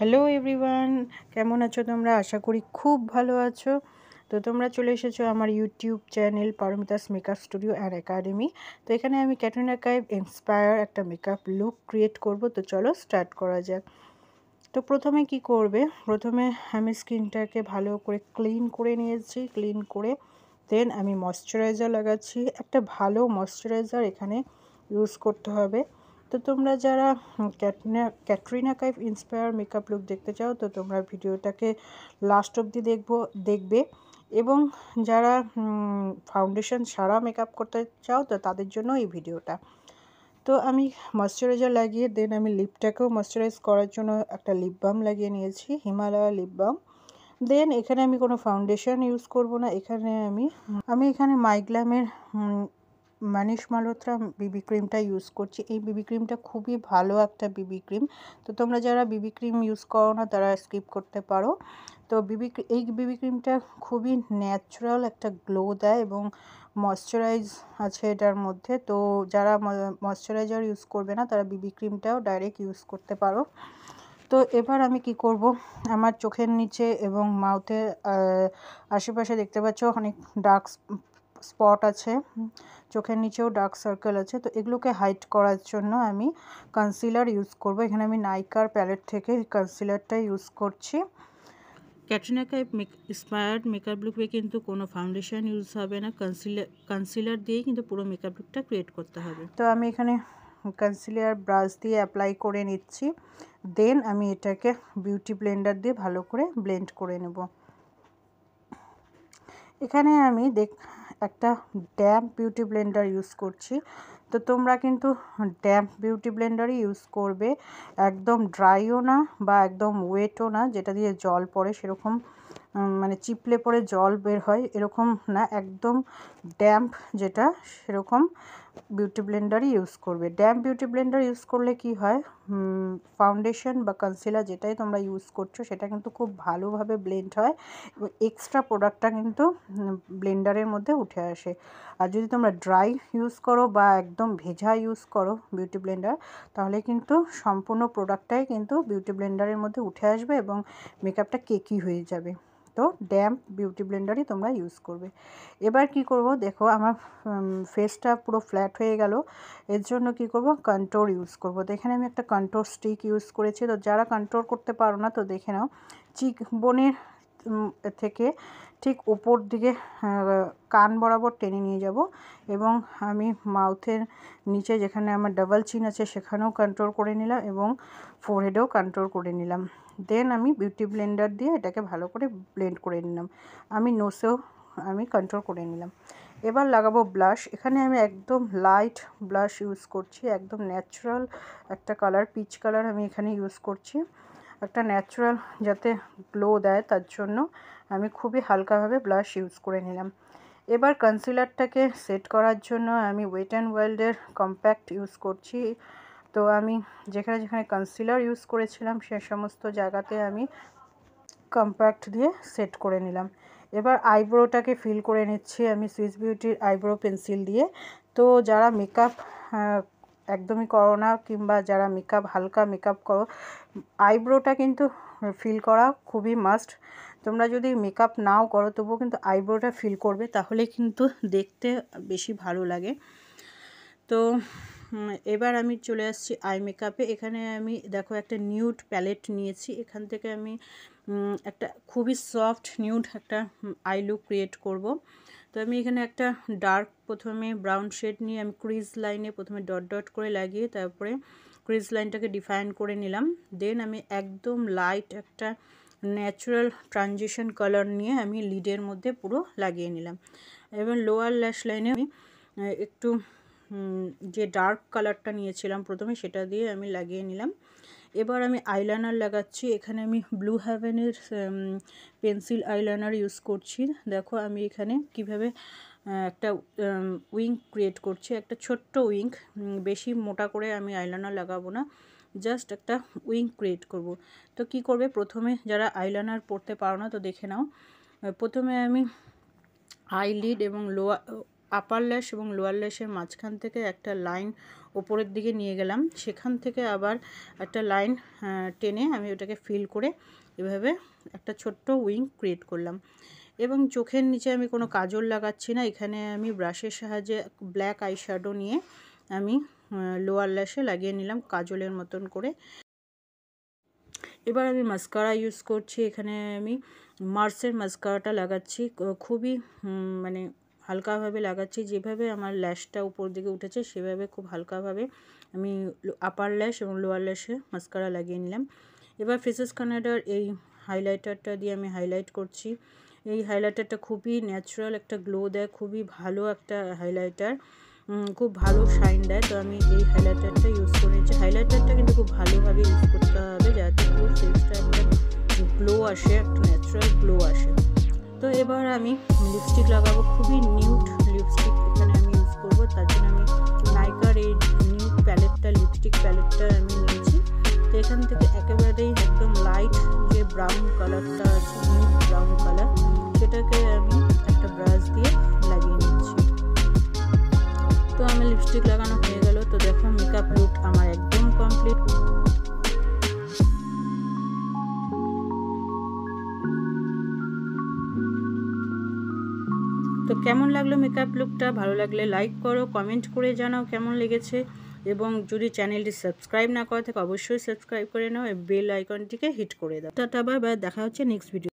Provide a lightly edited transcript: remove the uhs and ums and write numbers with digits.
Hello everyone, কেমন আছো তোমরা? আশা করি খুব ভালো আছো। তো তোমরা চলে এসেছো আমার YouTube channel Paromita's makeup studio and academy. তো এখানে আমি ক্যাটরিনা কাইফ ইন্সপায়ার একটা মেকআপ লুক ক্রিয়েট করব। তো চলো স্টার্ট করা যাক। তো প্রথমে কি করবে, প্রথমে আমি স্কিনটাকে ভালো করে ক্লিন করে নিয়েছি। ক্লিন করে দেন আমি ময়শ্চারাইজার লাগাচ্ছি। একটা ভালো ময়শ্চারাইজার এখানে ইউজ করতে হবে। তো তোমরা যারা Katrina Kaif inspire makeup look দেখতে চাও তো তোমরা ভিডিওটাকে লাস্ট অবধি দেখবে। এবং যারা ফাউন্ডেশন ছাড়া মেকআপ করতে চাও তো তাদের জন্য এই ভিডিওটা। তো আমি ময়শ্চারাইজার লাগিয়ে দেন আমি লিপটাকেও ময়শ্চারাইজ করার জন্য একটা লিপ বাম লাগিয়ে নিয়েছি, হিমালয়া লিপ বাম। দেন এখানে আমি কোনো ফাউন্ডেশন ইউজ করব না। এখানে আমি এখানে মাইগ্ল্যামের মানিশ মালহোত্রা বিবি ক্রিমটা ইউজ করছি। এই বিবি ক্রিমটা খুবই ভালো একটা বিবি ক্রিম। তো তোমরা যারা বিবি ক্রিম ইউজ করো না তারা স্কিপ করতে পারো। তো এই বিবি ক্রিমটা খুবই ন্যাচারাল একটা গ্লো দেয় এবং ময়শ্চারাইজ আছে এটার মধ্যে। তো যারা ময়শ্চারাইজার ইউজ করবে না তারা বিবি ক্রিমটাও ডাইরেক্ট ইউজ করতে পারো। তো এবার আমি কি করব, আমার চোখের নিচে এবং মাউথের আশেপাশে দেখতে পাচ্ছ অনেক ডার্ক স্পট আছে, চোখের নিচেও ডার্ক সার্কেল আছে। তো এগুলোকে হাইড করার জন্য আমি কনসিলার ইউজ করব। এখানে আমি নাইকার প্যালেট থেকে কনসিলারটা ইউজ করছি। ক্যাটরিনা কাইফ ইন্সপায়ার্ড মেকআপ লুকে কিন্তু কোনো ফাউন্ডেশন ইউজ হবে না, কনসিলার দিয়েই কিন্তু পুরো মেকআপ লুকটা ক্রিয়েট করতে হবে। তো আমি এখানে কনসিলার ব্রাশ দিয়ে অ্যাপ্লাই করে নিচ্ছি। দেন আমি এটাকে বিউটি ব্লেন্ডার দিয়ে ভালো করে ব্লেন্ড করে নেব। এখানে আমি একটা ড্যাম্প বিউটি ব্লেন্ডার ইউজ করছি। তো তোমরা কিন্তু ড্যাম্প বিউটি ব্লেন্ডারই ইউজ করবে, একদম ড্রাইও না বা একদম ওয়েটও না যেটা দিয়ে জল পড়ে সেরকম, মানে চিপলে পরে জল বের হয় এরকম না, একদম ড্যাম্প যেটা সেরকম বিউটি ব্লেন্ডারই ইউজ করবে। ড্যাম্প বিউটি ব্লেন্ডার ইউজ করলে কি হয়, ফাউন্ডেশন বা কনসিলার যেটাই তোমরা ইউজ করছো সেটা কিন্তু খুব ভালোভাবে ব্লেন্ড হয় এবং এক্সট্রা প্রোডাক্টটা কিন্তু ব্লেন্ডারের মধ্যে উঠে আসে। আর যদি তোমরা ড্রাই ইউজ করো বা একদম ভেজা ইউজ করো বিউটি ব্লেন্ডার, তাহলে কিন্তু সম্পূর্ণ প্রোডাক্টটাই কিন্তু বিউটি ব্লেন্ডারের মধ্যে উঠে আসবে এবং মেকআপটা কেকি হয়ে যাবে। তো ড্যাম্প বিউটি ব্লেন্ডারই তোমরা ইউজ করবে। এবার কি করব, দেখো আমার ফেসটা পুরো ফ্ল্যাট হয়ে গেল, এর জন্য কি করব, কন্ট্রোর ইউজ করব। তো এখানে আমি একটা কন্ট্রোর স্টিক ইউজ করেছি। তো যারা কন্ট্রোল করতে পারো না তো দেখে নাও, চিক বোনের থেকে ঠিক উপর দিকে কান বরাবর টেনে নিয়ে যাব এবং আমি মাউথের নিচে যেখানে আমার ডাবল চিন আছে সেখানেও কন্ট্রোল করে নিলাম এবং ফোরহেডেও কন্ট্রোল করে নিলাম। দেন আমি বিউটি ব্লেন্ডার দিয়ে এটাকে ভালো করে ব্লেন্ড করে নিলাম। আমি নোসেও আমি কন্ট্রোল করে নিলাম। এবার লাগাবো ব্লাশ। এখানে আমি একদম লাইট ব্লাশ ইউজ করছি, একদম ন্যাচারাল একটা কালার, পিচ কালার আমি এখানে ইউজ করছি। একটা ন্যাচারাল যাতে গ্লো দেয় তার জন্য আমি খুবই হালকাভাবে ব্লাশ ইউজ করে নিলাম। এবার কনসিলারটাকে সেট করার জন্য আমি ওয়েট অ্যান্ড ওয়াইল্ডের কম্প্যাক্ট ইউজ করছি। তো আমি যেখানে যেখানে কনসিলার ইউজ করেছিলাম সে সমস্ত জায়গাতে আমি কম্প্যাক্ট দিয়ে সেট করে নিলাম। এবার আইব্রোটাকে ফিল করে নিচ্ছি আমি সুইস বিউটির আইব্রো পেন্সিল দিয়ে। তো যারা মেকআপ একদমই করো না কিংবা যারা হালকা মেকআপ করো, আইব্রোটা কিন্তু ফিল করা খুবই মাস্ট। তোমরা যদি মেকআপ নাও করো তবুও কিন্তু আইব্রোটা ফিল করবে, তাহলে কিন্তু দেখতে বেশি ভালো লাগে। তো এবার আমি চলে আসছি আই মেকআপে। এখানে আমি দেখো একটা নিউড প্যালেট নিয়েছি, এখান থেকে আমি একটা খুবই সফট নিউড একটা আই লুক ক্রিয়েট করব। তো আমি এখানে একটা ডার্ক প্রথমে ব্রাউন শেড নিয়ে আমি ক্রিজ লাইনে প্রথমে ডট ডট করে লাগিয়ে তারপরে ক্রিজ লাইনটাকে ডিফাইন করে নিলাম। দেন আমি একদম লাইট একটা ন্যাচারাল ট্রানজিশন কালার নিয়ে আমি লিডের মধ্যে পুরো লাগিয়ে নিলাম। এবং লোয়ার ল্যাশ লাইনে আমি একটু যে ডার্ক কালারটা নিয়েছিলাম প্রথমে সেটা দিয়ে আমি লাগিয়ে নিলাম। এবার আমি আইলাইনার লাগাচ্ছি। এখানে আমি ব্লু হেভেনের পেন্সিল আইলাইনার ইউজ করছি। দেখো আমি এখানে কিভাবে একটা উইং ক্রিয়েট করছি, একটা ছোট্ট উইং, বেশি মোটা করে আমি আইলাইনার লাগাবো না, জাস্ট একটা উইং ক্রিয়েট করব। তো কি করবে, প্রথমে যারা আইলাইনার পরতে পারো না তো দেখে নাও, প্রথমে আমি আইলিড এবং আপার ল্যাশ এবং লোয়ার ল্যাশের মাঝখান থেকে একটা লাইন ওপরের দিকে নিয়ে গেলাম, সেখান থেকে আবার একটা লাইন টেনে আমি ওটাকে ফিল করে এভাবে একটা ছোট্ট উইং ক্রিয়েট করলাম। এবং চোখের নিচে আমি কোনো কাজল লাগাচ্ছি না, এখানে আমি ব্রাশের সাহায্যে ব্ল্যাক আই শ্যাডো নিয়ে আমি লোয়ার ল্যাশে লাগিয়ে নিলাম কাজলের মতন করে। এবার আমি মাস্কারা ইউজ করছি, এখানে আমি মার্সের মাস্কারাটা লাগাচ্ছি, খুবই মানে হালকাভাবে লাগাচ্ছি, যেভাবে আমার ল্যাশটা উপর দিকে উঠেছে সেভাবে খুব হালকাভাবে আমি আপার ল্যাশ এবং লোয়ার ল্যাশে মাস্কারা লাগিয়ে নিলাম। এবার ফেসেস কানাডার এই হাইলাইটারটা দিয়ে আমি হাইলাইট করছি। এই হাইলাইটারটা খুবই ন্যাচারাল একটা গ্লো দেয়, খুবই ভালো একটা হাইলাইটার, খুব ভালো শাইন দেয়। তো আমি এই হাইলাইটারটা ইউজ করেছি। হাইলাইটারটা কিন্তু খুব ভালোভাবে ইউজ করতে হবে যাতে পুরো ফেসটা একটা গ্লো আসে, একটা ন্যাচারাল গ্লো আসে। তো এবার আমি লিপস্টিক লাগাবো, খুবই নিউড লিপস্টিক এখানে আমি ইউজ করবো। তার জন্য আমি নাইকার এই নিউড প্যালেটটা, লিপস্টিক প্যালেটটা আমি নিয়েছি। তো এখান থেকে একেবারেই একদম লাইট যে ব্রাউন কালারটা আছে, নিউড ব্রাউন কালার, সেটাকে আমি একটা ব্রাশ দিয়ে লাগিয়ে নিচ্ছি। তো আমার লিপস্টিক লাগানো হয়ে গেল। তো দেখো মেকআপ লুক আমার একদম কমপ্লিট। তো কেমন লাগলো মেকআপ লুকটা? ভালো লাগলে লাইক করো, কমেন্ট করে জানাও কেমন লেগেছে, এবং যদি চ্যানেলটি সাবস্ক্রাইব না করা থাকে অবশ্যই সাবস্ক্রাইব করে নাও, বেল আইকনটিকে হিট করে দাও। টাটা বাই বাই, দেখা হচ্ছে নেক্সট ভিডিও।